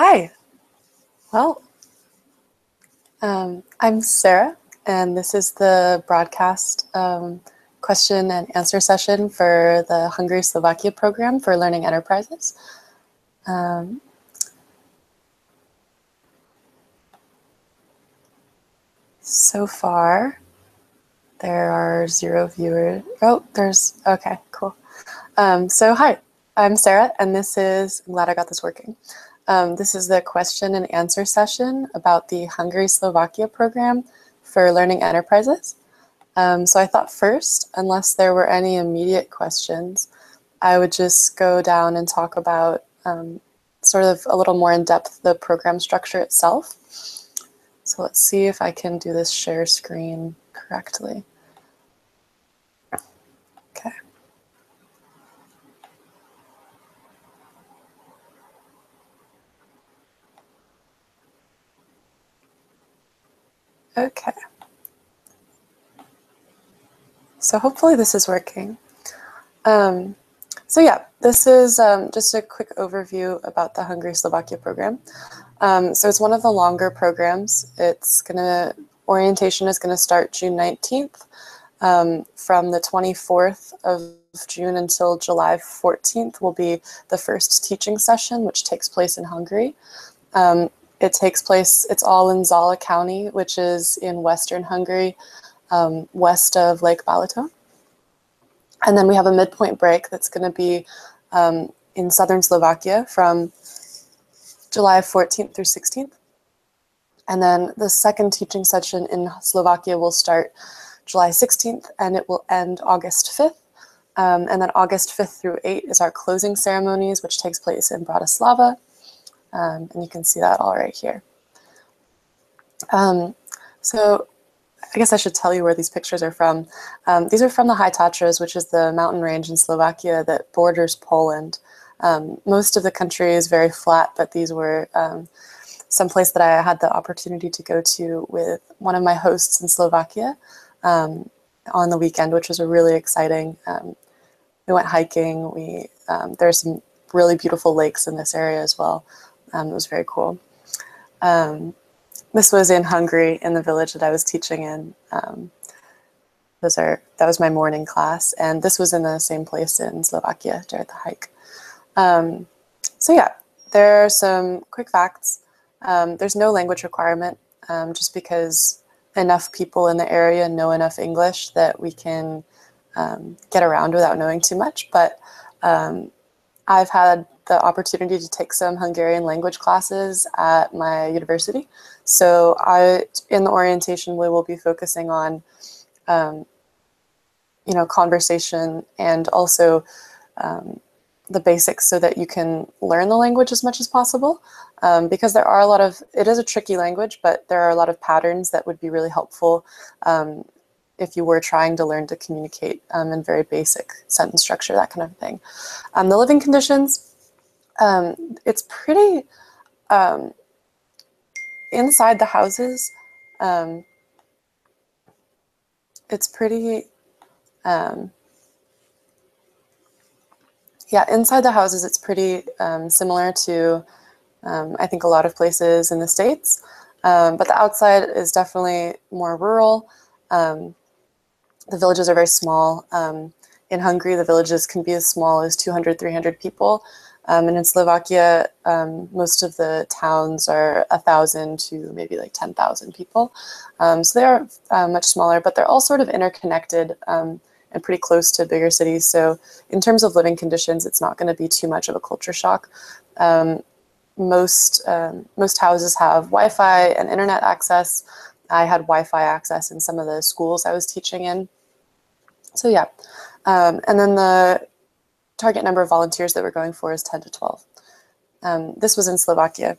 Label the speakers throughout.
Speaker 1: Hi. Well, I'm Sarah, and this is the broadcast question and answer session for the Hungary Slovakia Program for Learning Enterprises. So far, there are 0 viewers. Oh, okay, cool. So hi, I'm Sarah, and I'm glad I got this working. This is the question and answer session about the Hungary Slovakia Program for Learning Enterprises. So I thought first, unless there were any immediate questions, I would just go down and talk about sort of a little more in depth the program structure itself. So let's see if I can do this share screen correctly. Okay. Okay. So hopefully this is working. So yeah, this is just a quick overview about the Hungary Slovakia program. So it's one of the longer programs. Orientation is gonna start June 19th. From the 24th of June until July 14th will be the first teaching session, which takes place in Hungary. It's all in Zala County, which is in Western Hungary, west of Lake Balaton. And then we have a midpoint break that's going to be in southern Slovakia from July 14th through 16th. And then the second teaching session in Slovakia will start July 16th and it will end August 5th. And then August 5th through 8th is our closing ceremonies, which takes place in Bratislava. And you can see that all right here. So I guess I should tell you where these pictures are from. These are from the High Tatras, which is the mountain range in Slovakia that borders Poland. Most of the country is very flat, but these were some place that I had the opportunity to go to with one of my hosts in Slovakia on the weekend, which was really exciting. We went hiking. There are some really beautiful lakes in this area as well. It was very cool. This was in Hungary, in the village that I was teaching in. That was my morning class, and this was in the same place in Slovakia during the hike. So yeah, there are some quick facts. There's no language requirement, just because enough people in the area know enough English that we can get around without knowing too much. But I've had the opportunity to take some Hungarian language classes at my university. So in the orientation, we will be focusing on, conversation and also the basics so that you can learn the language as much as possible. Because it is a tricky language, but there are a lot of patterns that would be really helpful if you were trying to learn to communicate in very basic sentence structure, that kind of thing. The living conditions, it's pretty, inside the houses, inside the houses, it's pretty similar to, I think, a lot of places in the States. But the outside is definitely more rural. The villages are very small. In Hungary, the villages can be as small as 200, 300 people. And in Slovakia, most of the towns are 1,000 to maybe like 10,000 people. So they are much smaller, but they're all sort of interconnected and pretty close to bigger cities. So in terms of living conditions, it's not going to be too much of a culture shock. Most houses have Wi-Fi and internet access. I had Wi-Fi access in some of the schools I was teaching in. So yeah, and then the target number of volunteers that we're going for is 10 to 12. This was in Slovakia,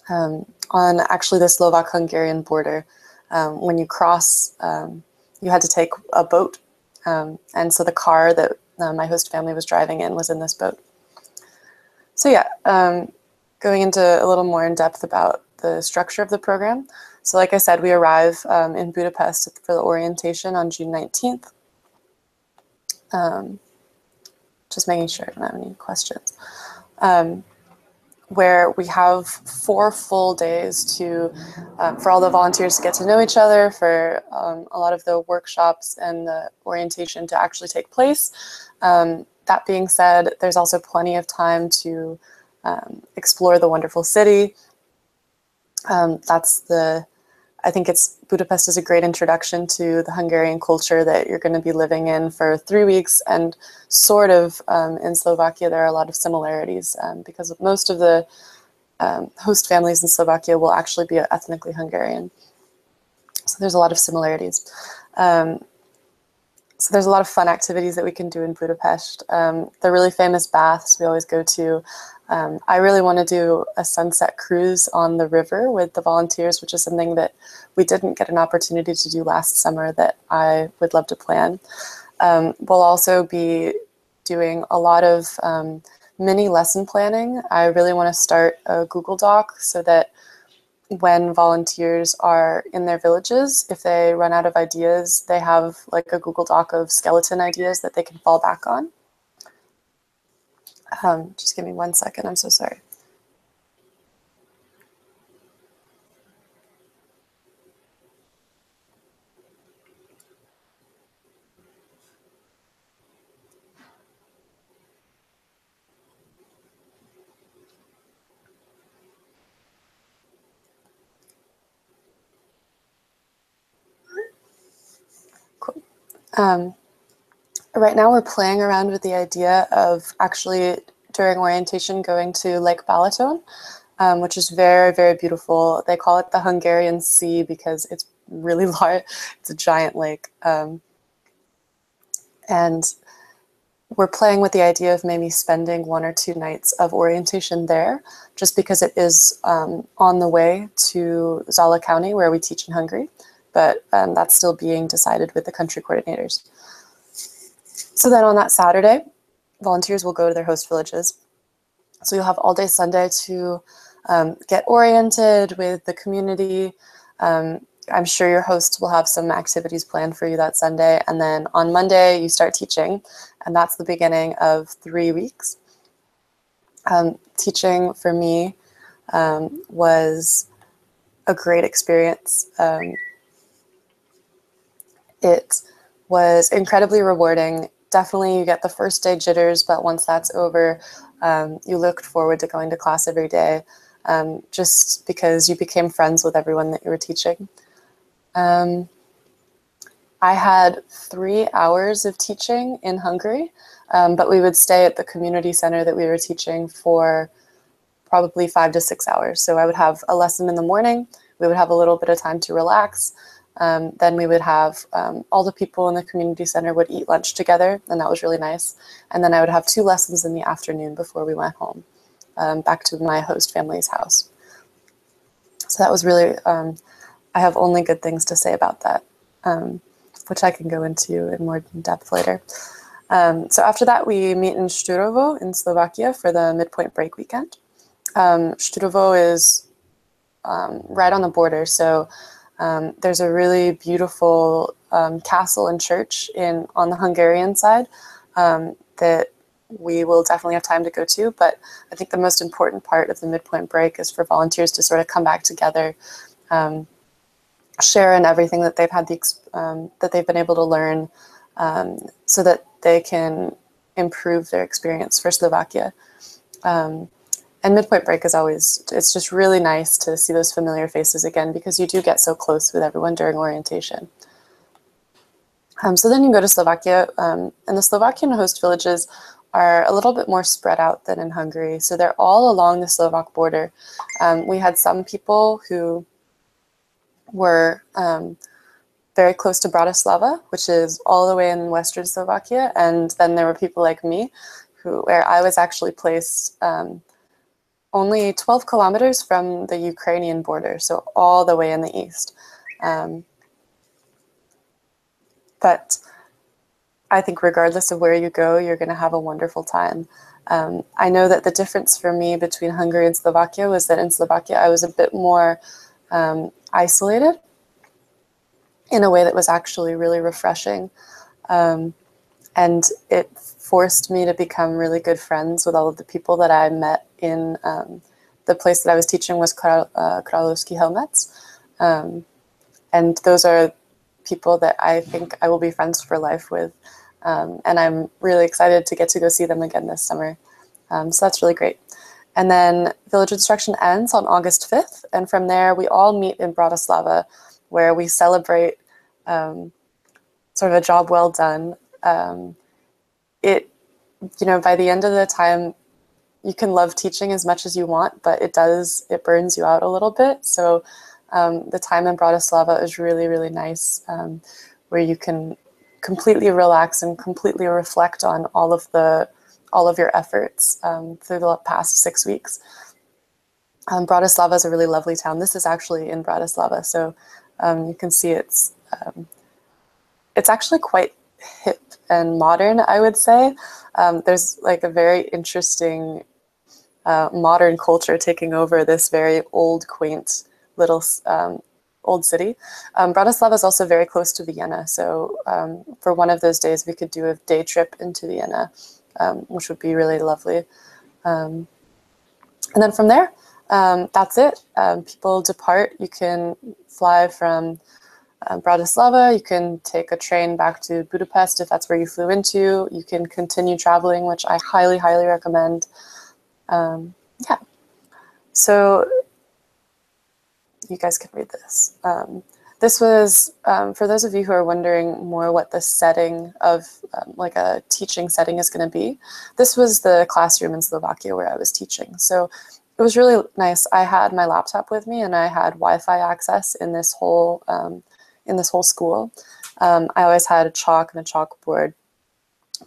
Speaker 1: on actually the Slovak-Hungarian border. When you cross, you had to take a boat, and so the car that my host family was driving in was in this boat. So yeah, going into a little more in depth about the structure of the program. So like I said, we arrive in Budapest for the orientation on June 19th. Just making sure I don't have any questions. where we have 4 full days to for all the volunteers to get to know each other, for a lot of the workshops and the orientation to actually take place. That being said, there's also plenty of time to explore the wonderful city. I think Budapest is a great introduction to the Hungarian culture that you're going to be living in for 3 weeks, and sort of in Slovakia there are a lot of similarities because most of the host families in Slovakia will actually be ethnically Hungarian. So there's a lot of similarities. So there's a lot of fun activities that we can do in Budapest. The really famous baths we always go to. I really want to do a sunset cruise on the river with the volunteers, which is something that we didn't get an opportunity to do last summer that I would love to plan. We'll also be doing a lot of mini lesson planning. I really want to start a Google Doc so that when volunteers are in their villages, if they run out of ideas, they have like a Google Doc of skeleton ideas that they can fall back on. Just give me 1 second, I'm so sorry. Cool. Right now we're playing around with the idea of actually during orientation going to Lake Balaton, which is very, very beautiful. They call it the Hungarian Sea because it's really large. It's a giant lake. And we're playing with the idea of maybe spending 1 or 2 nights of orientation there, just because it is on the way to Zala County, where we teach in Hungary. But that's still being decided with the country coordinators. So then on that Saturday, volunteers will go to their host villages. So you'll have all day Sunday to get oriented with the community. I'm sure your hosts will have some activities planned for you that Sunday. And then on Monday, you start teaching. And that's the beginning of 3 weeks. Teaching for me was a great experience. It was incredibly rewarding. Definitely you get the first day jitters, but once that's over, you looked forward to going to class every day, just because you became friends with everyone that you were teaching. I had 3 hours of teaching in Hungary, but we would stay at the community center that we were teaching for probably 5 to 6 hours. So I would have a lesson in the morning, we would have a little bit of time to relax, then we would have all the people in the community center would eat lunch together, and that was really nice. And then I would have 2 lessons in the afternoon before we went home, back to my host family's house. So that was really, I have only good things to say about that, which I can go into in more depth later. So after that, we meet in Šturovo in Slovakia for the midpoint break weekend. Šturovo is right on the border, so there's a really beautiful castle and church on the Hungarian side that we will definitely have time to go to, but I think the most important part of the midpoint break is for volunteers to sort of come back together, share in everything that they've had that they've been able to learn, so that they can improve their experience for Slovakia. And midpoint break is always, it's just really nice to see those familiar faces again, because you do get so close with everyone during orientation. So then you go to Slovakia, and the Slovakian host villages are a little bit more spread out than in Hungary. So they're all along the Slovak border. We had some people who were very close to Bratislava, which is all the way in western Slovakia. And then there were people like me, where I was actually placed only 12 kilometers from the Ukrainian border, so all the way in the east. But I think regardless of where you go, you're going to have a wonderful time. I know that the difference for me between Hungary and Slovakia was that in Slovakia I was a bit more isolated in a way that was actually really refreshing. And it forced me to become really good friends with all of the people that I met in the place that I was teaching was Kralowski Helmets. And those are people that I think I will be friends for life with. And I'm really excited to get to go see them again this summer. So that's really great. And then village instruction ends on August 5th. And from there, we all meet in Bratislava, where we celebrate sort of a job well done. By the end of the time, you can love teaching as much as you want, but it burns you out a little bit. So the time in Bratislava is really, really nice, where you can completely relax and completely reflect on all of your efforts through the past 6 weeks. Bratislava is a really lovely town. This is actually in Bratislava, so you can see it's actually quite hip and modern, I would say. There's like a very interesting modern culture taking over this very old, quaint little old city. Bratislava is also very close to Vienna, so for one of those days we could do a day trip into Vienna, which would be really lovely. And then from there, that's it. People depart. You can fly from Bratislava. You can take a train back to Budapest if that's where you flew into. You can continue traveling, which I highly, highly recommend. Yeah, so you guys can read this. This was, for those of you who are wondering more what the setting of like a teaching setting is going to be, this was the classroom in Slovakia where I was teaching. So it was really nice. I had my laptop with me and I had Wi-Fi access in this whole school. I always had a chalk and a chalkboard,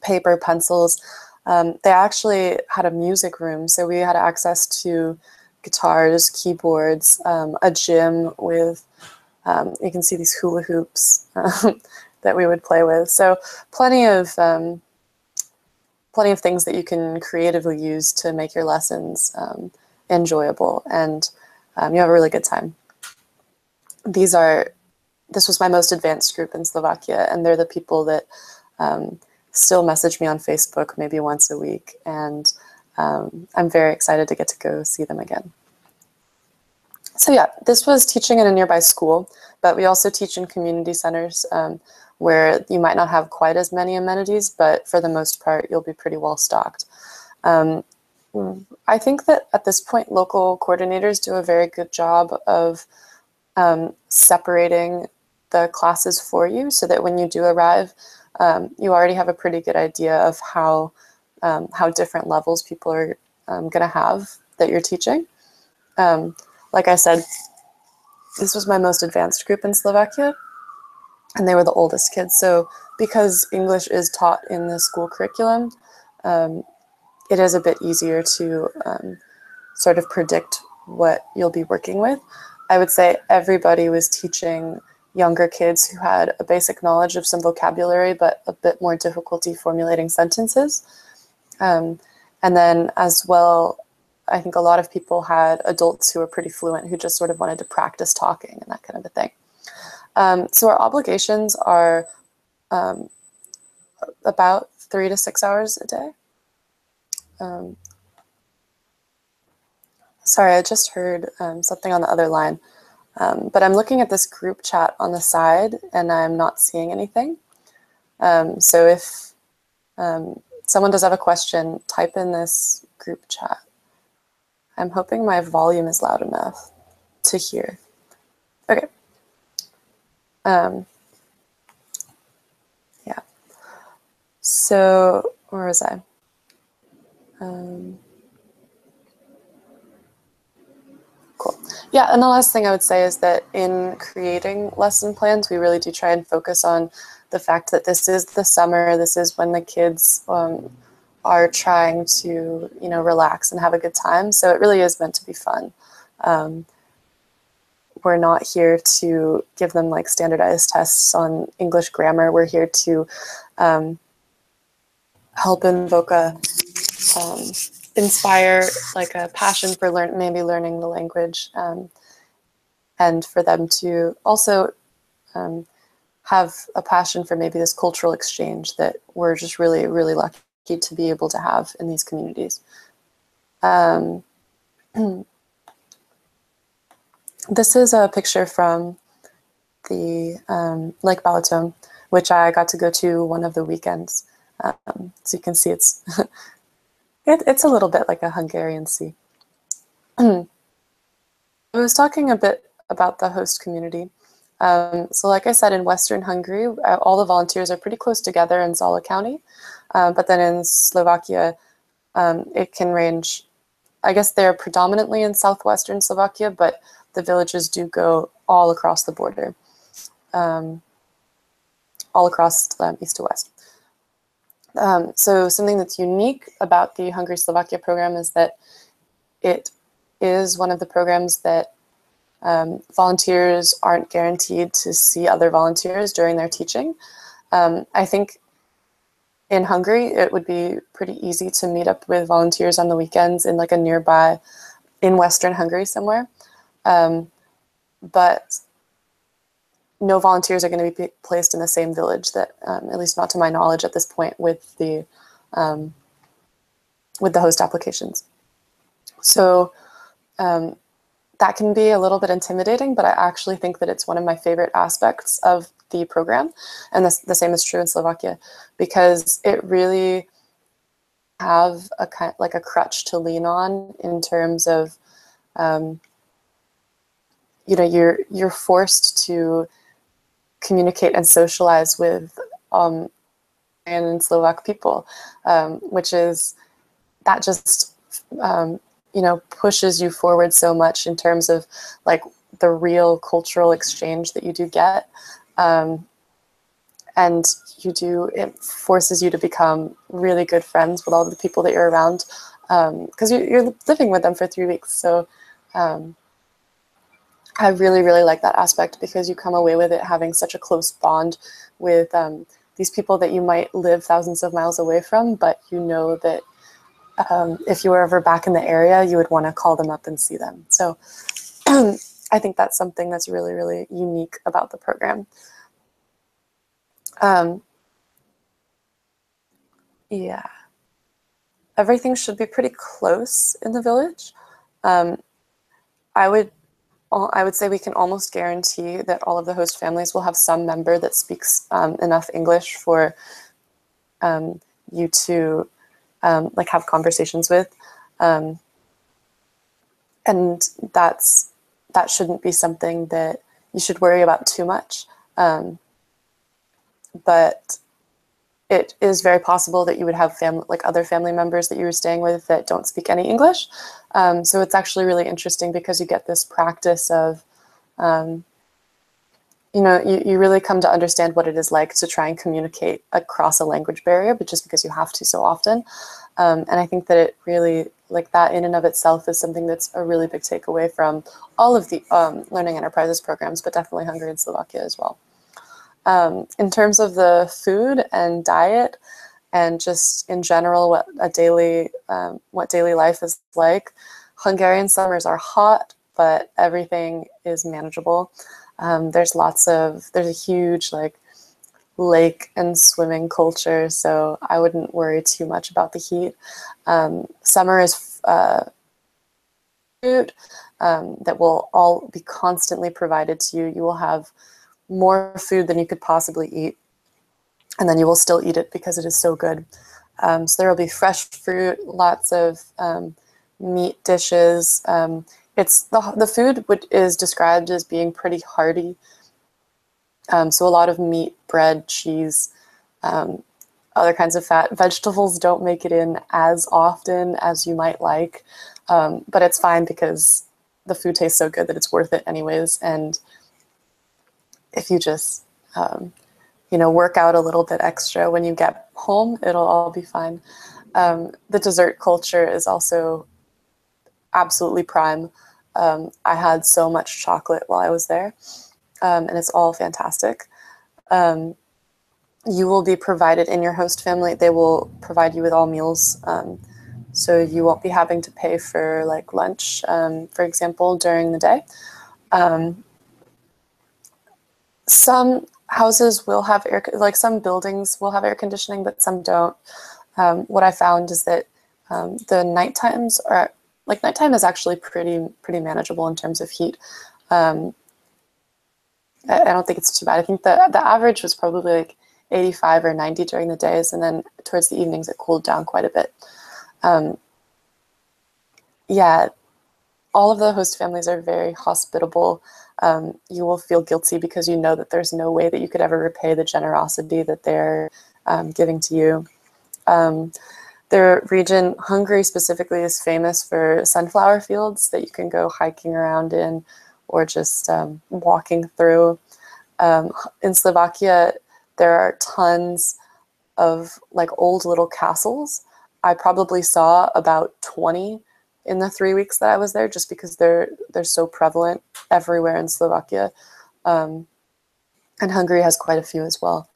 Speaker 1: paper, pencils. They actually had a music room, so we had access to guitars, keyboards, a gym with, you can see these hula hoops that we would play with. So plenty of things that you can creatively use to make your lessons enjoyable, and you have a really good time. This was my most advanced group in Slovakia, and they're the people that still message me on Facebook maybe once a week, and I'm very excited to get to go see them again. So yeah, this was teaching in a nearby school, but we also teach in community centers where you might not have quite as many amenities, but for the most part, you'll be pretty well stocked. I think that at this point, local coordinators do a very good job of separating the classes for you so that when you do arrive, you already have a pretty good idea of how different levels people are going to have that you're teaching. Like I said, this was my most advanced group in Slovakia, and they were the oldest kids. So because English is taught in the school curriculum, it is a bit easier to sort of predict what you'll be working with. I would say everybody was teaching younger kids who had a basic knowledge of some vocabulary, but a bit more difficulty formulating sentences. And then as well, I think a lot of people had adults who were pretty fluent who just sort of wanted to practice talking and that kind of a thing. So our obligations are about 3 to 6 hours a day. Sorry, I just heard something on the other line, but I'm looking at this group chat on the side and I'm not seeing anything. So if someone does have a question, type in this group chat. I'm hoping my volume is loud enough to hear. Okay. Yeah. So where was I? Cool. Yeah, and the last thing I would say is that in creating lesson plans, we really do try and focus on the fact that this is the summer, this is when the kids are trying to, relax and have a good time. So it really is meant to be fun. We're not here to give them like standardized tests on English grammar. We're here to help invoke inspire like a passion for maybe learning the language, and for them to also have a passion for maybe this cultural exchange that we're just really, really lucky to be able to have in these communities. This is a picture from the Lake Balaton, which I got to go to one of the weekends. So you can see it's it's a little bit like a Hungarian sea. I was talking a bit about the host community. So like I said, in Western Hungary, all the volunteers are pretty close together in Zala County. But then in Slovakia, it can range, I guess they're predominantly in southwestern Slovakia, but the villages do go all across the border, all across east to west. So something that's unique about the Hungary Slovakia program is that it is one of the programs that volunteers aren't guaranteed to see other volunteers during their teaching. I think in Hungary, it would be pretty easy to meet up with volunteers on the weekends in like a nearby, in Western Hungary somewhere. But no volunteers are going to be placed in the same village that, at least not to my knowledge at this point, with the host applications. So that can be a little bit intimidating, but I actually think that it's one of my favorite aspects of the program. And the same is true in Slovakia, because it really have a kind like a crutch to lean on in terms of, you know, you're forced to communicate and socialize with and Slovak people, which is that just you know, pushes you forward so much in terms of like the real cultural exchange that you do get. And it forces you to become really good friends with all the people that you're around, because you're living with them for 3 weeks. So I really, really like that aspect, because you come away with it having such a close bond with these people that you might live thousands of miles away from, but you know that if you were ever back in the area, you would want to call them up and see them. So I think that's something that's really, really unique about the program. Yeah, everything should be pretty close in the village. I would say we can almost guarantee that all of the host families will have some member that speaks enough English for you to like have conversations with, and that shouldn't be something that you should worry about too much. But it is very possible that you would have other family members that you were staying with that don't speak any English. So it's actually really interesting, because you get this practice of, you know, you really come to understand what it is like to try and communicate across a language barrier, but just because you have to so often. And I think that it really, like that in and of itself is something that's a really big takeaway from all of the Learning Enterprises programs, but definitely Hungary and Slovakia as well. In terms of the food and diet, and just in general what daily life is like, Hungarian summers are hot, but everything is manageable. There's a huge like lake and swimming culture, so I wouldn't worry too much about the heat. Summer is food that will all be constantly provided to you. You will have more food than you could possibly eat, and then you will still eat it because it is so good. So there will be fresh fruit, lots of meat dishes. It's the food is described as being pretty hearty. So a lot of meat, bread, cheese, other kinds of fat. Vegetables don't make it in as often as you might like, but it's fine because the food tastes so good that it's worth it anyways. And if you just, you know, work out a little bit extra when you get home, it'll all be fine. The dessert culture is also absolutely prime. I had so much chocolate while I was there, and it's all fantastic. You will be provided in your host family. They will provide you with all meals. So you won't be having to pay for like lunch, for example, during the day. Some houses will have some buildings will have air conditioning, but some don't. What I found is that the nighttime is actually pretty manageable in terms of heat. I don't think it's too bad. I think the average was probably like 85 or 90 during the days, and then towards the evenings it cooled down quite a bit. Yeah, all of the host families are very hospitable. You will feel guilty because you know that there's no way that you could ever repay the generosity that they're giving to you. Their region, Hungary specifically, is famous for sunflower fields that you can go hiking around in or just walking through. In Slovakia, there are tons of like old little castles. I probably saw about 20 in the 3 weeks that I was there, just because they're so prevalent everywhere in Slovakia. And Hungary has quite a few as well.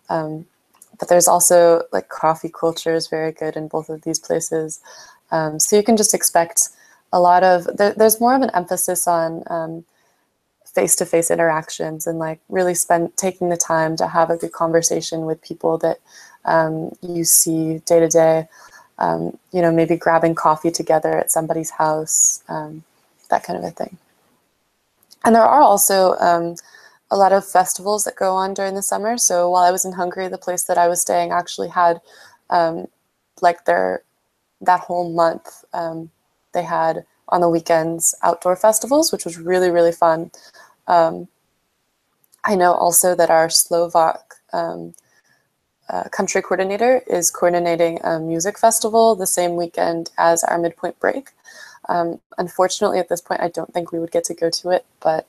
Speaker 1: But there's also like coffee culture is very good in both of these places. So you can just expect a lot of, there's more of an emphasis on face-to-face interactions and like really taking the time to have a good conversation with people that you see day to day. You know, maybe grabbing coffee together at somebody's house, that kind of a thing. And there are also a lot of festivals that go on during the summer. So while I was in Hungary, the place that I was staying actually had like that whole month, they had on the weekends outdoor festivals, which was really, really fun. I know also that our Slovak country coordinator is coordinating a music festival the same weekend as our midpoint break. Unfortunately, at this point, I don't think we would get to go to it, but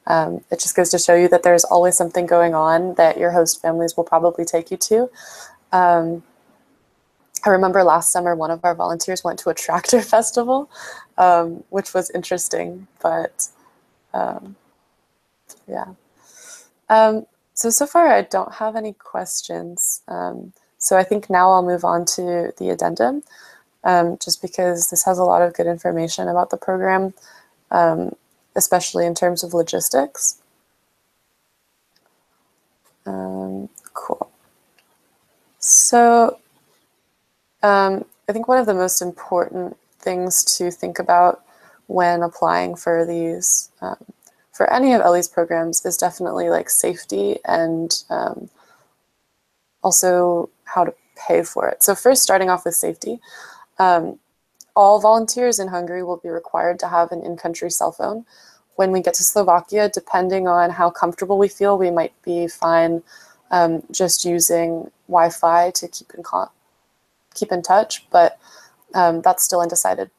Speaker 1: it just goes to show you that there's always something going on that your host families will probably take you to. I remember last summer, one of our volunteers went to a tractor festival, which was interesting, but yeah. So far I don't have any questions. So I think now I'll move on to the addendum, just because this has a lot of good information about the program, especially in terms of logistics. Cool. So I think one of the most important things to think about when applying for these, for any of Ellie's programs, is definitely like safety and also how to pay for it. So first, starting off with safety, all volunteers in Hungary will be required to have an in-country cell phone. When we get to Slovakia, depending on how comfortable we feel, we might be fine just using Wi-Fi to keep in touch, but that's still undecided.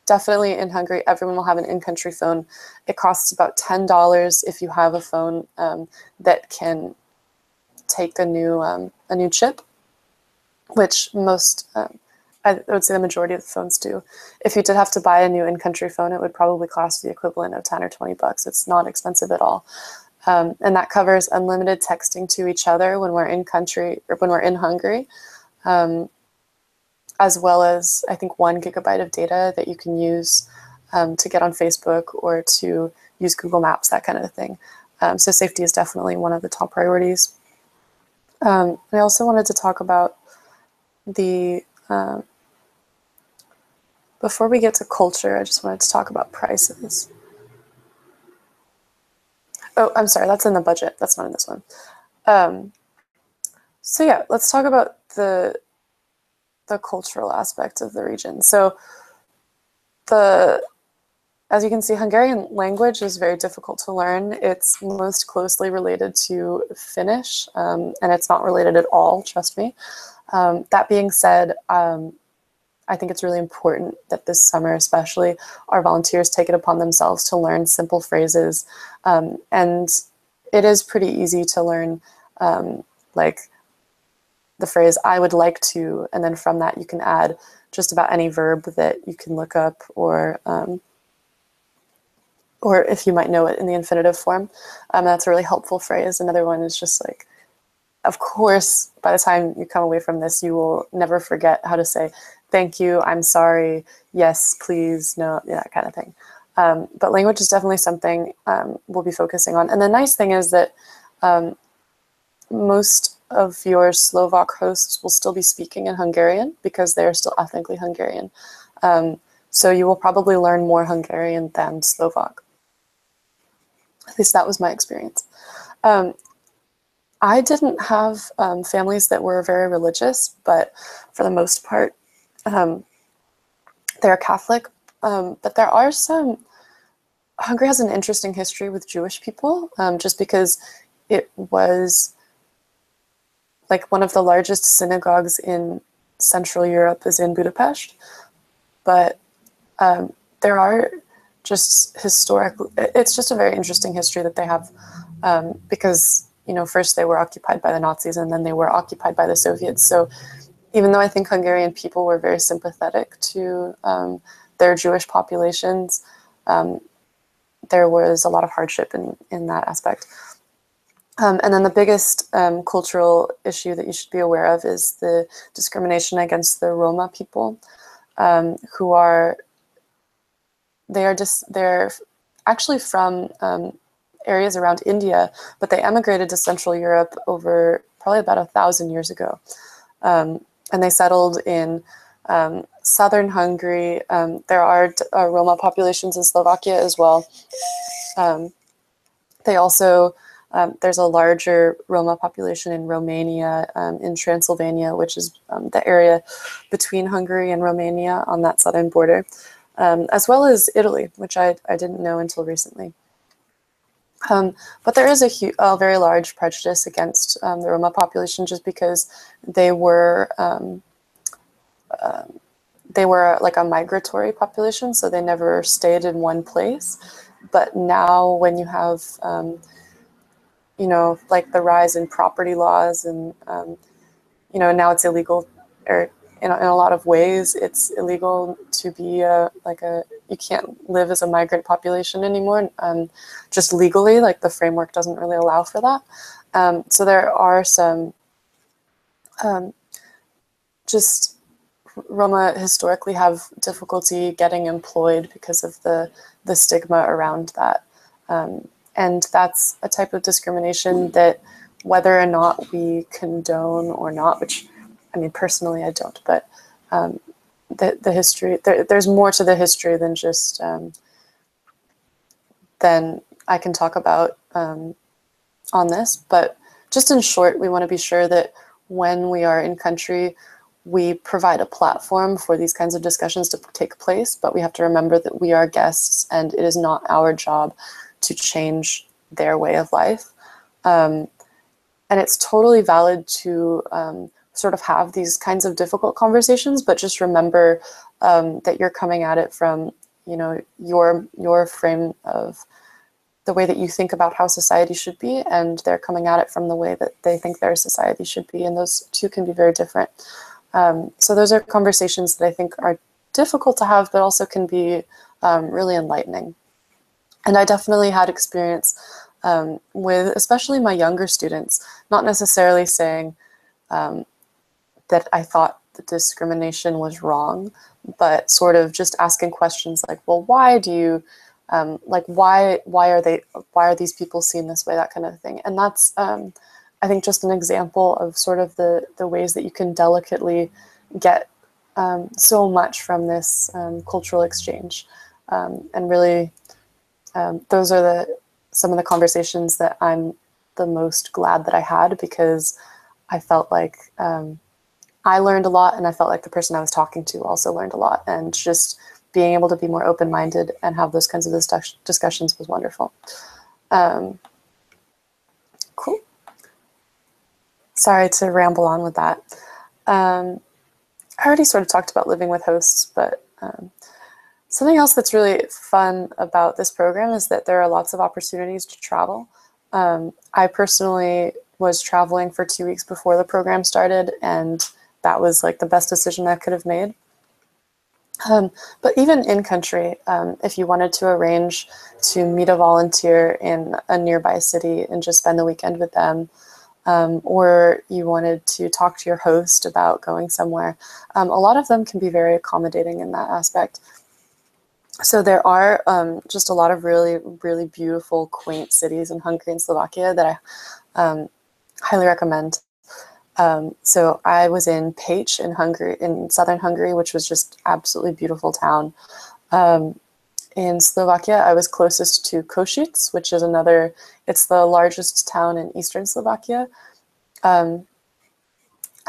Speaker 1: Definitely in Hungary, everyone will have an in-country phone. It costs about $10 if you have a phone that can take a new chip, which most, I would say the majority of the phones do. If you did have to buy a new in-country phone, it would probably cost the equivalent of 10 or 20 bucks. It's not expensive at all. And that covers unlimited texting to each other when we're in country, or when we're in Hungary, as well as I think 1 gigabyte of data that you can use to get on Facebook or to use Google Maps, that kind of thing. So safety is definitely one of the top priorities. I also wanted to talk about the, before we get to culture, I just wanted to talk about prices. Oh, I'm sorry, that's in the budget. That's not in this one. So yeah, let's talk about the cultural aspect of the region. So as you can see, Hungarian language is very difficult to learn. It's most closely related to Finnish, and it's not related at all, trust me. That being said, I think it's really important that this summer especially, our volunteers take it upon themselves to learn simple phrases. And it is pretty easy to learn like the phrase, I would like to, and then from that you can add just about any verb that you can look up, or if you might know it in the infinitive form. That's a really helpful phrase. Another one is just like, of course, by the time you come away from this, you will never forget how to say, thank you, I'm sorry, yes, please, no, yeah, that kind of thing. But language is definitely something we'll be focusing on. And the nice thing is that most of your Slovak hosts will still be speaking in Hungarian because they're still ethnically Hungarian. So you will probably learn more Hungarian than Slovak. At least that was my experience. I didn't have families that were very religious, but for the most part, they're Catholic. But there are some, Hungary has an interesting history with Jewish people, just because it was like one of the largest synagogues in Central Europe is in Budapest. But there are just it's just a very interesting history that they have, because, you know, first they were occupied by the Nazis and then they were occupied by the Soviets. So even though I think Hungarian people were very sympathetic to their Jewish populations, there was a lot of hardship in that aspect. And then the biggest cultural issue that you should be aware of is the discrimination against the Roma people, who are they're actually from areas around India, but they emigrated to Central Europe over probably about 1,000 years ago. And they settled in southern Hungary. There are Roma populations in Slovakia as well. They also, there's a larger Roma population in Romania, in Transylvania, which is the area between Hungary and Romania on that southern border, as well as Italy, which I didn't know until recently. But there is a very large prejudice against the Roma population, just because they were like a migratory population, so they never stayed in one place. But now when you have, you know, like the rise in property laws and, you know, now it's illegal, or in a lot of ways, it's illegal to be you can't live as a migrant population anymore, just legally, like the framework doesn't really allow for that. So there are some, just Roma historically have difficulty getting employed because of the stigma around that. And that's a type of discrimination that, whether or not we condone or not, which, I mean, personally I don't, but the history, there's more to the history than just, than I can talk about on this. But just in short, we want to be sure that when we are in country, we provide a platform for these kinds of discussions to take place, but we have to remember that we are guests and it is not our job to change their way of life. And it's totally valid to sort of have these kinds of difficult conversations, but just remember that you're coming at it from, you know, your frame of the way that you think about how society should be, and they're coming at it from the way that they think their society should be, and those two can be very different. So those are conversations that I think are difficult to have, but also can be really enlightening. And I definitely had experience with especially my younger students, not necessarily saying that I thought the discrimination was wrong, but sort of just asking questions like, well, why do you, like, why are these people seen this way, that kind of thing. And that's, I think, just an example of sort of the ways that you can delicately get so much from this cultural exchange. And really, those are some of the conversations that I'm the most glad that I had, because I felt like I learned a lot, and I felt like the person I was talking to also learned a lot, and just being able to be more open-minded and have those kinds of discussions was wonderful. Cool. Sorry to ramble on with that. I already sort of talked about living with hosts, but something else that's really fun about this program is that there are lots of opportunities to travel. I personally was traveling for 2 weeks before the program started, and that was like the best decision I could have made. But even in country, if you wanted to arrange to meet a volunteer in a nearby city and just spend the weekend with them, or you wanted to talk to your host about going somewhere, a lot of them can be very accommodating in that aspect. So there are just a lot of really, really beautiful, quaint cities in Hungary and Slovakia that I highly recommend. So I was in Pécs in Hungary, in southern Hungary, which was just absolutely beautiful town. In Slovakia, I was closest to Košice, which is it's the largest town in eastern Slovakia. And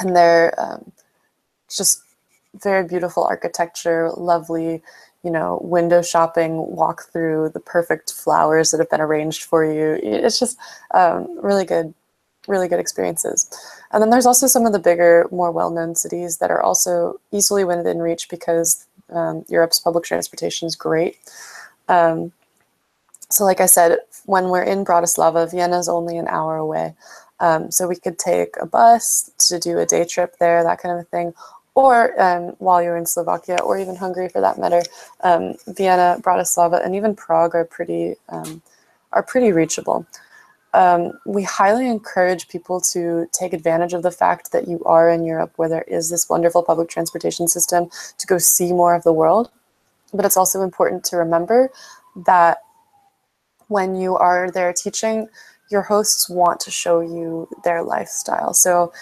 Speaker 1: they're just very beautiful architecture, lovely, window shopping, walk through the perfect flowers that have been arranged for you. It's just really good experiences. And then there's also some of the bigger, more well-known cities that are also easily within reach because Europe's public transportation is great. So like I said, when we're in Bratislava, Vienna is only an hour away. So we could take a bus to do a day trip there, that kind of a thing. Or while you're in Slovakia, or even Hungary for that matter, Vienna, Bratislava, and even Prague are pretty reachable. We highly encourage people to take advantage of the fact that you are in Europe, where there is this wonderful public transportation system, to go see more of the world. But it's also important to remember that when you are there teaching, your hosts want to show you their lifestyle. So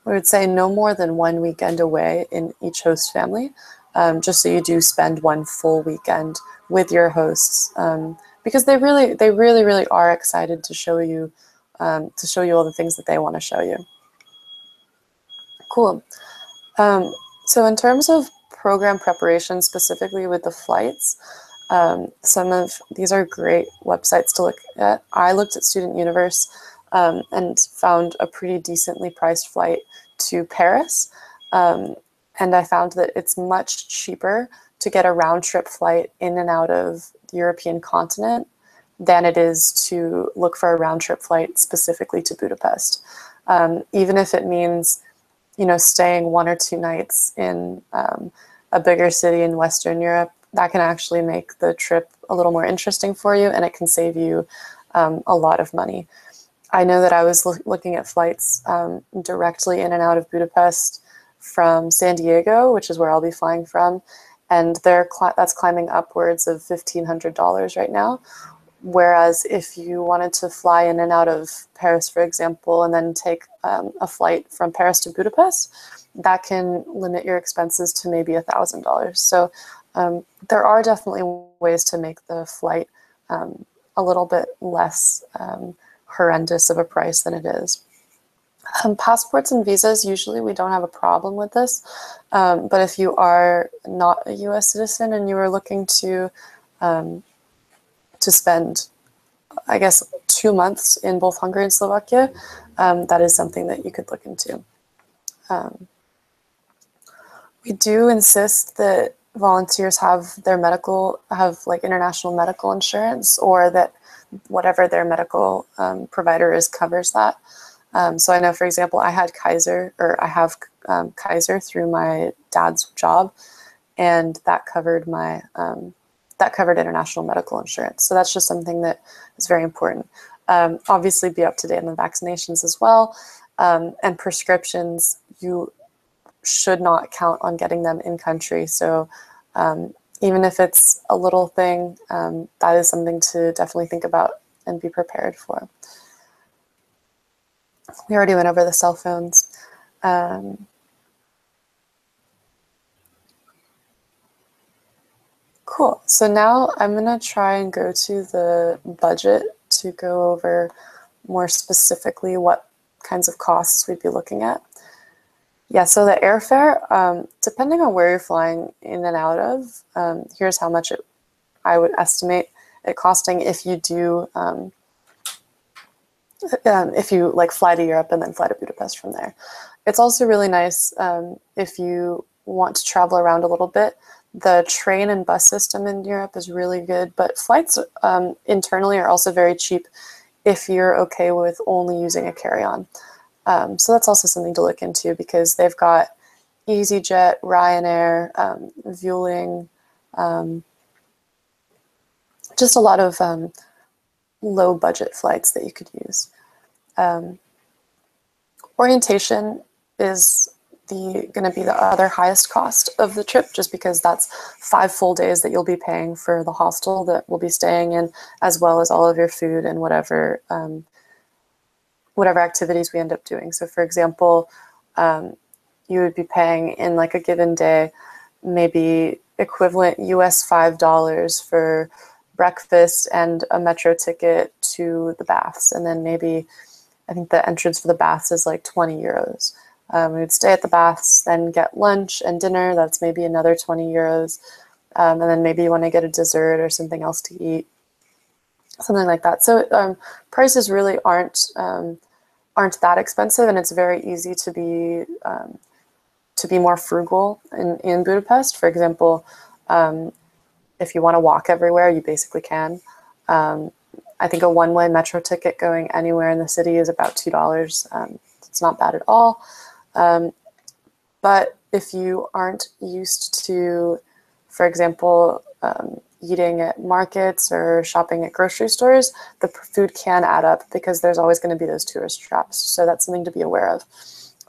Speaker 1: we would say no more than 1 weekend away in each host family, just so you do spend one full weekend with your hosts, because they really are excited to show you all the things that they want to show you. Cool. So in terms of program preparation, specifically with the flights, some of these are great websites to look at. I looked at Student Universe and found a pretty decently priced flight to Paris. And I found that it's much cheaper to get a round-trip flight in and out of the European continent than it is to look for a round-trip flight specifically to Budapest. Even if it means, staying 1 or 2 nights in a bigger city in Western Europe, that can actually make the trip a little more interesting for you, and it can save you a lot of money. I know that I was looking at flights directly in and out of Budapest from San Diego, which is where I'll be flying from, and that's climbing upwards of $1,500 right now. Whereas if you wanted to fly in and out of Paris, for example, and then take a flight from Paris to Budapest, that can limit your expenses to maybe $1,000. So there are definitely ways to make the flight a little bit less horrendous of a price than it is. Passports and visas, usually we don't have a problem with this, but if you are not a US citizen and you are looking to spend, I guess, 2 months in both Hungary and Slovakia, that is something that you could look into. We do insist that volunteers have international medical insurance, or that whatever their medical provider is covers that. So I know, for example, I have Kaiser through my dad's job, and that covered international medical insurance. So that's just something that is very important. Obviously, be up to date on the vaccinations as well, and prescriptions. You should not count on getting them in country. So even if it's a little thing, that is something to definitely think about and be prepared for. We already went over the cell phones. Cool. So now I'm going to try and go to the budget to go over more specifically what kinds of costs we'd be looking at. Yeah, so the airfare, depending on where you're flying in and out of, here's how much I would estimate it costing if you do, if you fly to Europe and then fly to Budapest from there. It's also really nice if you want to travel around a little bit. The train and bus system in Europe is really good, but flights internally are also very cheap if you're okay with only using a carry-on. So that's also something to look into, because they've got EasyJet, Ryanair, Vueling, just a lot of low budget flights that you could use. Orientation is going to be the other highest cost of the trip, just because that's 5 full days that you'll be paying for the hostel that we'll be staying in, as well as all of your food and whatever activities we end up doing. So for example, you would be paying in a given day maybe equivalent US $5 for breakfast and a metro ticket to the baths. And then maybe, I think the entrance for the baths is like 20 euros. We would stay at the baths, then get lunch and dinner. That's maybe another 20 euros. And then maybe you want to get a dessert or something else to eat, something like that. So prices really aren't that expensive, and it's very easy to be more frugal in Budapest. For example, if you want to walk everywhere, you basically can. I think a one-way metro ticket going anywhere in the city is about $2. It's not bad at all. But if you aren't used to, for example, eating at markets or shopping at grocery stores, the food can add up because there's always going to be those tourist traps. So that's something to be aware of.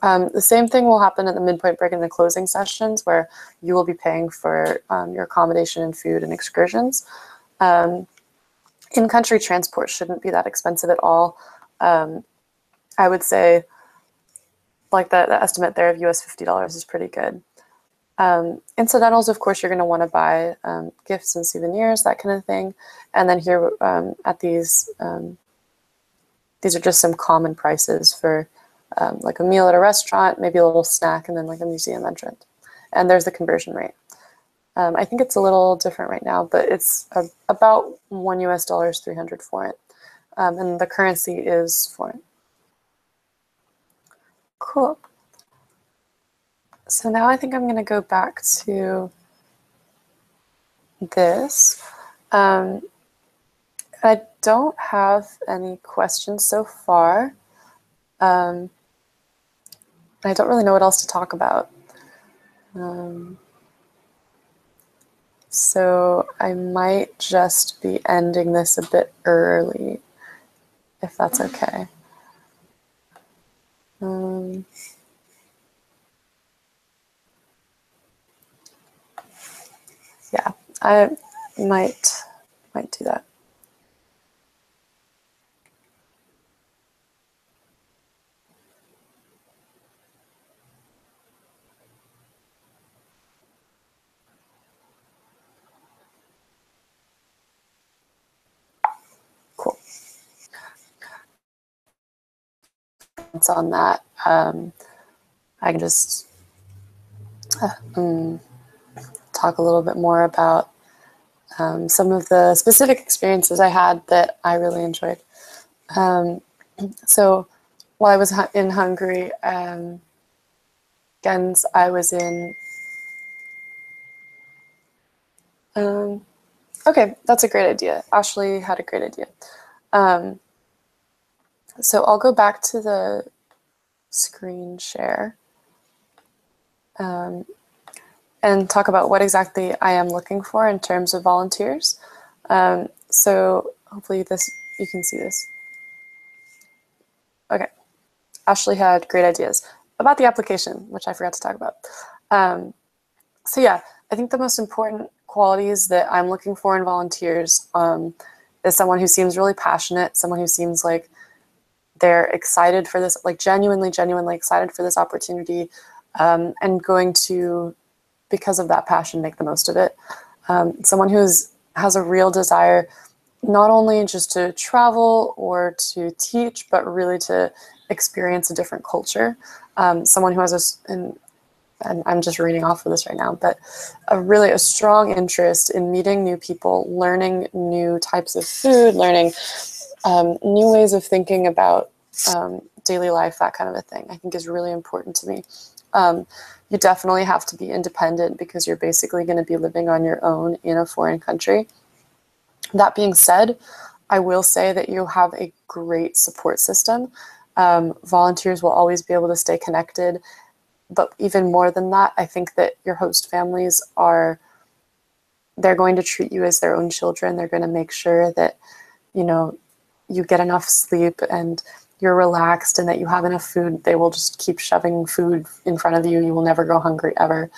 Speaker 1: The same thing will happen at the midpoint break and the closing sessions, where you will be paying for your accommodation and food and excursions. In-country transport shouldn't be that expensive at all. I would say, like the estimate there of US $50 is pretty good. Incidentals, of course, you're going to want to buy gifts and souvenirs, that kind of thing. And then here at these are just some common prices for like a meal at a restaurant, maybe a little snack, and then like a museum entrance. And there's the conversion rate. I think it's a little different right now, but it's about $1 US, 300 forint. And the currency is forint. Cool. So now I think I'm going to go back to this. I don't have any questions so far. I don't really know what else to talk about. So I might just be ending this a bit early, if that's okay. Yeah, I might do that. Cool. It's on that. I can just talk a little bit more about some of the specific experiences I had that I really enjoyed. So while I was in Hungary, again, I was in... okay, that's a great idea. Ashley had a great idea. So I'll go back to the screen share and talk about what exactly I am looking for in terms of volunteers. So hopefully you can see this. Okay, Ashley had great ideas about the application, which I forgot to talk about. So yeah, I think the most important qualities that I'm looking for in volunteers is someone who seems really passionate, someone who seems like they're excited for this, like genuinely excited for this opportunity, and going to, because of that passion, make the most of it. Someone who has a real desire not only just to travel or to teach, but really to experience a different culture. Someone who has and I'm just reading off of this right now, but really a strong interest in meeting new people, learning new types of food, learning new ways of thinking about daily life, that kind of a thing, I think is really important to me. You definitely have to be independent because you're basically going to be living on your own in a foreign country. That being said, I will say that you have a great support system. Volunteers will always be able to stay connected. But even more than that, I think that your host families they're going to treat you as their own children. They're going to make sure that, you get enough sleep and you're relaxed and that you have enough food. They will just keep shoving food in front of you. You will never go hungry ever.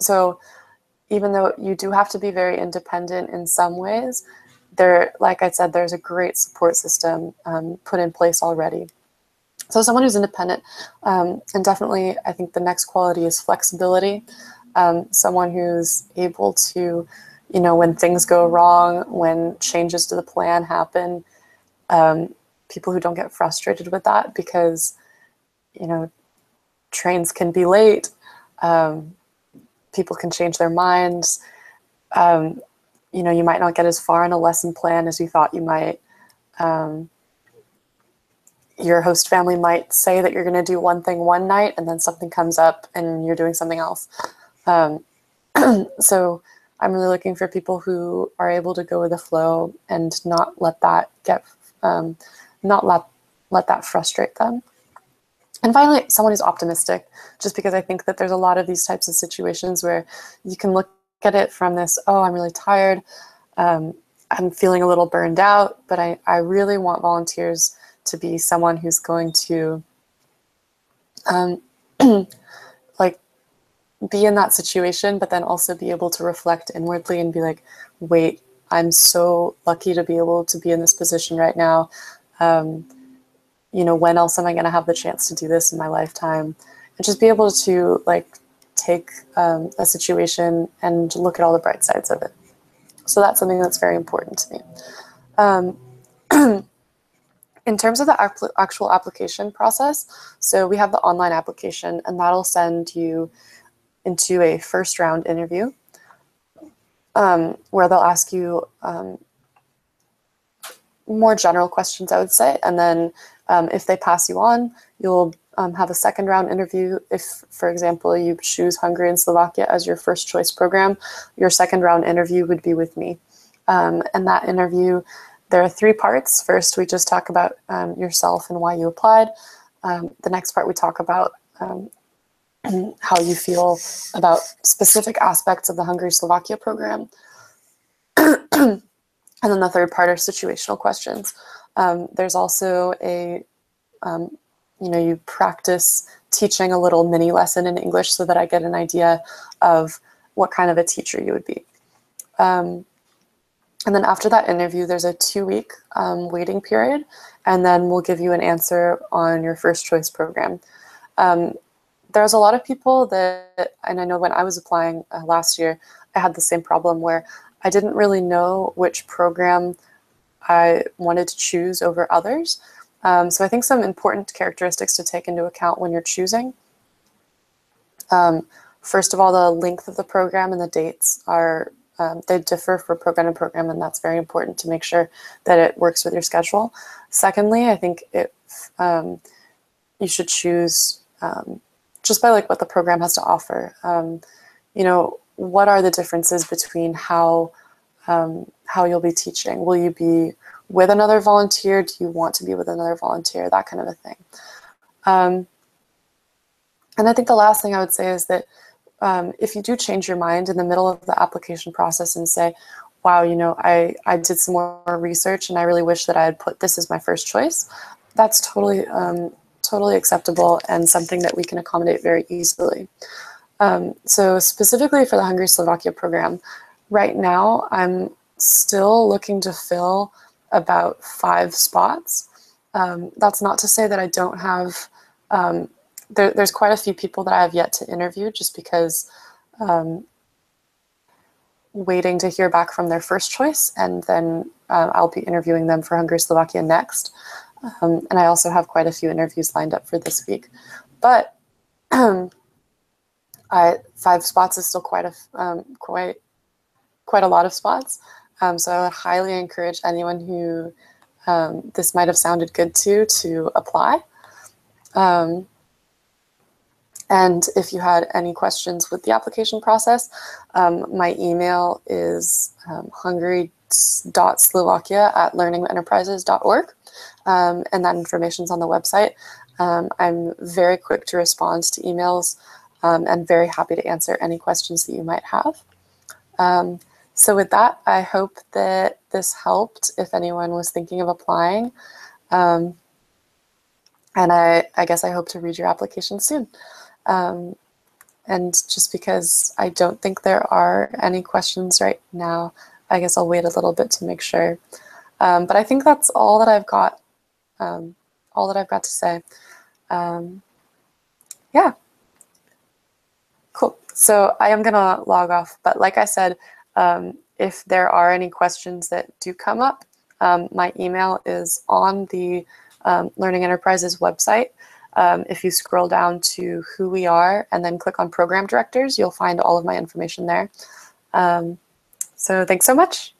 Speaker 1: So even though you do have to be very independent in some ways, like I said, there's a great support system put in place already. So someone who's independent, and definitely I think the next quality is flexibility. someone who's able to, when things go wrong, when changes to the plan happen, people who don't get frustrated with that because, trains can be late, people can change their minds, you might not get as far in a lesson plan as you thought you might. Your host family might say that you're going to do one thing one night and then something comes up and you're doing something else. So I'm really looking for people who are able to go with the flow and not let that let that frustrate them. And finally, someone who's optimistic, just because I think that there's a lot of these types of situations where you can look at it from this, oh, I'm really tired, I'm feeling a little burned out, but I really want volunteers to be someone who's going to like be in that situation, but then also be able to reflect inwardly and be like, wait, I'm so lucky to be able to be in this position right now. When else am I going to have the chance to do this in my lifetime? And just be able to take a situation and look at all the bright sides of it. So that's something that's very important to me. In terms of the actual application process, so we have the online application, and that'll send you into a first round interview where they'll ask you more general questions, I would say. And then if they pass you on, you'll have a second round interview. If, for example, you choose Hungary and Slovakia as your first choice program, your second round interview would be with me. And that interview, there are 3 parts. First, we just talk about yourself and why you applied. The next part, we talk about how you feel about specific aspects of the Hungary Slovakia program. And then the third part are situational questions. There's also you practice teaching a little mini lesson in English so that I get an idea of what kind of a teacher you would be. And then after that interview, there's a 2-week waiting period, and then we'll give you an answer on your first choice program. There's a lot of people that, and I know when I was applying last year, I had the same problem where I didn't really know which program I wanted to choose over others. So I think some important characteristics to take into account when you're choosing. First of all, the length of the program and the dates are, they differ for program to program, and that's very important to make sure that it works with your schedule. Secondly, I think you should choose just by what the program has to offer. What are the differences between how you'll be teaching? Will you be with another volunteer? Do you want to be with another volunteer? That kind of a thing. And I think the last thing I would say is that if you do change your mind in the middle of the application process and say, wow, I did some more research and I really wish that I had put this as my first choice, that's totally acceptable and something that we can accommodate very easily. So specifically for the Hungary Slovakia program, right now I'm still looking to fill about 5 spots. That's not to say that I don't have, there's quite a few people that I have yet to interview just because waiting to hear back from their first choice, and then I'll be interviewing them for Hungary Slovakia next. And I also have quite a few interviews lined up for this week. But 5 spots is still quite a lot of spots. So I would highly encourage anyone who this might have sounded good to apply. And if you had any questions with the application process, my email is hungary.slovakia@learningenterprises.org. And that information is on the website. I'm very quick to respond to emails and very happy to answer any questions that you might have. So with that, I hope that this helped if anyone was thinking of applying. And I guess I hope to read your application soon. And just because I don't think there are any questions right now, I guess I'll wait a little bit to make sure. But I think that's all that I've got, to say. Yeah, cool. So I am gonna log off, but like I said, if there are any questions that do come up, my email is on the Learning Enterprises website. If you scroll down to who we are and then click on program directors, you'll find all of my information there. So thanks so much.